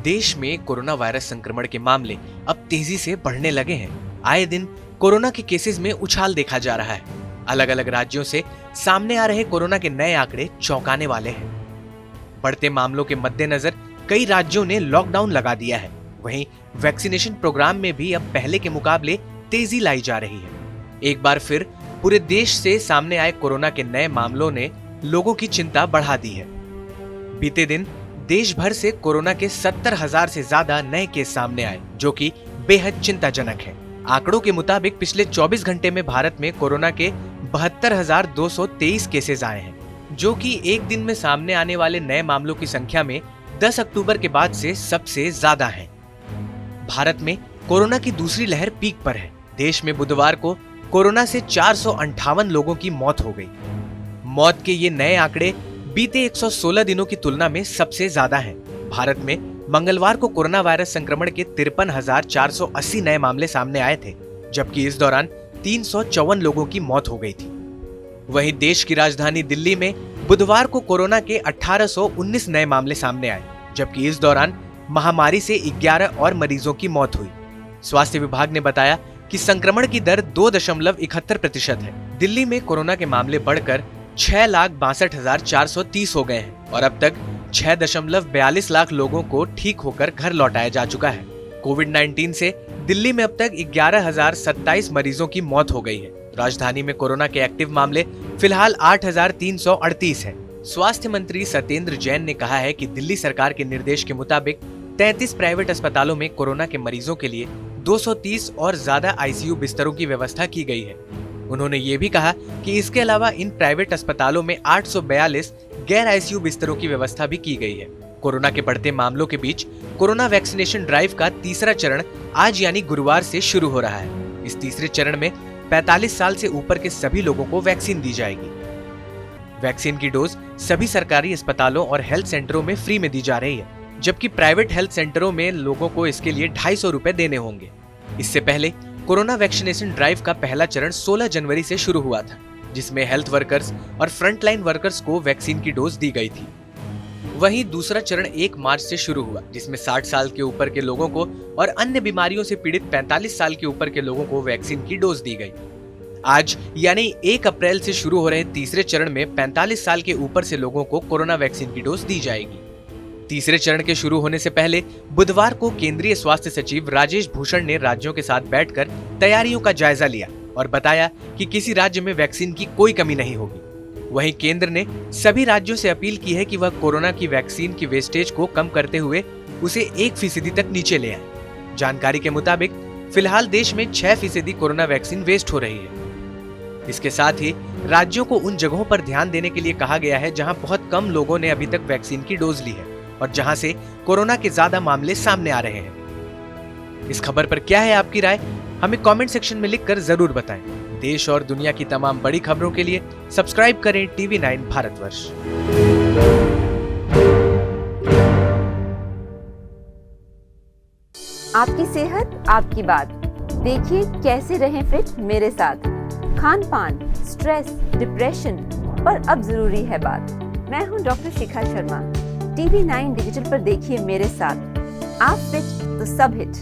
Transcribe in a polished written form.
देश में corona virus संक्रमण के मामले अब तेजी से बढ़ने लगे हैं। आए दिन कोरोना के केसेस में उछाल देखा जा रहा है। अलग अलग राज्यों से सामने आ रहे कोरोना के नए आंकड़े चौंकाने वाले हैं। बढ़ते मामलों के मद्देनजर कई राज्यों ने लॉकडाउन लगा दिया है। वहीं वैक्सीनेशन प्रोग्राम में भी अब पहले के मुकाबले तेजी लाई जा रही है। एक बार फिर पूरे देश से सामने आए कोरोना के नए मामलों ने लोगों की चिंता बढ़ा दी है। बीते दिन देश भर से कोरोना के 70,000 से ज्यादा नए केस सामने आए, जो कि बेहद चिंताजनक है। आंकड़ों के मुताबिक पिछले 24 घंटे में भारत में कोरोना के 72,223 केसेस आए हैं, जो कि एक दिन में सामने आने वाले नए मामलों की संख्या में 10 अक्टूबर के बाद से सबसे ज्यादा है। भारत में कोरोना की दूसरी लहर पीक पर है। देश में बुधवार को कोरोना से 458 लोगों की मौत हो गई। मौत के ये नए आंकड़े बीते 116 दिनों की तुलना में सबसे ज्यादा हैं। भारत में मंगलवार को कोरोना वायरस संक्रमण के 53,480 नए मामले सामने आए थे, जबकि इस दौरान 354 लोगों की मौत हो गई थी। वहीं देश की राजधानी दिल्ली में बुधवार को कोरोना के 1819 नए मामले सामने आए, जबकि इस दौरान महामारी से 11 और मरीजों की मौत हुई। स्वास्थ्य विभाग ने बताया कि संक्रमण की दर 2.71% है। दिल्ली में कोरोना के मामले बढ़कर 6,62,430 हो गए हैं और अब तक 6.42 लाख लोगों को ठीक होकर घर लौटाया जा चुका है। कोविड-19 से दिल्ली में अब तक 11,027 मरीजों की मौत हो गई है। राजधानी में कोरोना के एक्टिव मामले फिलहाल 8,338 हैं। स्वास्थ्य मंत्री सत्येंद्र जैन ने कहा है कि दिल्ली सरकार के निर्देश के मुताबिक 33 प्राइवेट अस्पतालों में कोरोना के मरीजों के लिए 230 और ज्यादा आईसीयू बिस्तरों की व्यवस्था की गई है। उन्होंने ये भी कहा कि इसके अलावा इन प्राइवेट अस्पतालों में 842 गैर आईसीयू बिस्तरों की व्यवस्था भी की गई है। कोरोना के बढ़ते मामलों के बीच कोरोना वैक्सीनेशन ड्राइव का तीसरा चरण आज यानी गुरुवार से शुरू हो रहा है। इस तीसरे चरण में 45 साल से ऊपर के सभी लोगों को वैक्सीन दी जाएगी। वैक्सीन की डोज सभी सरकारी अस्पतालों और हेल्थ सेंटरों में फ्री में दी जा रही है, जबकि प्राइवेट हेल्थ सेंटरों में लोगों को इसके लिए 250 रुपए देने होंगे। इससे पहले कोरोना वैक्सीनेशन ड्राइव का पहला चरण 16 जनवरी से शुरू हुआ था, जिसमें हेल्थ वर्कर्स और फ्रंटलाइन वर्कर्स को वैक्सीन की डोज दी गई थी। वहीं दूसरा चरण 1 मार्च से शुरू हुआ, जिसमें 60 साल के ऊपर के लोगों को और अन्य बीमारियों से पीड़ित 45 साल के ऊपर के लोगों को वैक्सीन की डोज दी गई। आज यानी 1 अप्रैल से शुरू हो रहे तीसरे चरण में 45 साल के ऊपर से लोगों को कोरोना वैक्सीन की डोज दी जाएगी। तीसरे चरण के शुरू होने से पहले बुधवार को केंद्रीय स्वास्थ्य सचिव राजेश भूषण ने राज्यों के साथ बैठकर तैयारियों का जायजा लिया और बताया कि किसी राज्य में वैक्सीन की कोई कमी नहीं होगी। वहीं केंद्र ने सभी राज्यों से अपील की है कि वह कोरोना की वैक्सीन की वेस्टेज को कम करते हुए उसे 1% तक नीचे ले आए। जानकारी के मुताबिक फिलहाल देश में 6% कोरोना वैक्सीन वेस्ट हो रही है। इसके साथ ही राज्यों को उन जगहों पर ध्यान देने के लिए कहा गया है जहां बहुत कम लोगों ने अभी तक वैक्सीन की डोज ली है और जहां से कोरोना के ज्यादा मामले सामने आ रहे हैं। इस खबर पर क्या है आपकी राय, हमें कमेंट सेक्शन में लिखकर जरूर बताएं। देश और दुनिया की तमाम बड़ी खबरों के लिए सब्सक्राइब करें TV9 भारतवर्ष। आपकी सेहत आपकी बात। देखिए कैसे रहें फिट मेरे साथ। खान पान, स्ट्रेस, डिप्रेशन पर अब जरूरी है बात। मैं हूं doctor Shikha Sharma. TV9 digital पर देखिए मेरे साथ। आप फिट तो सब हिट।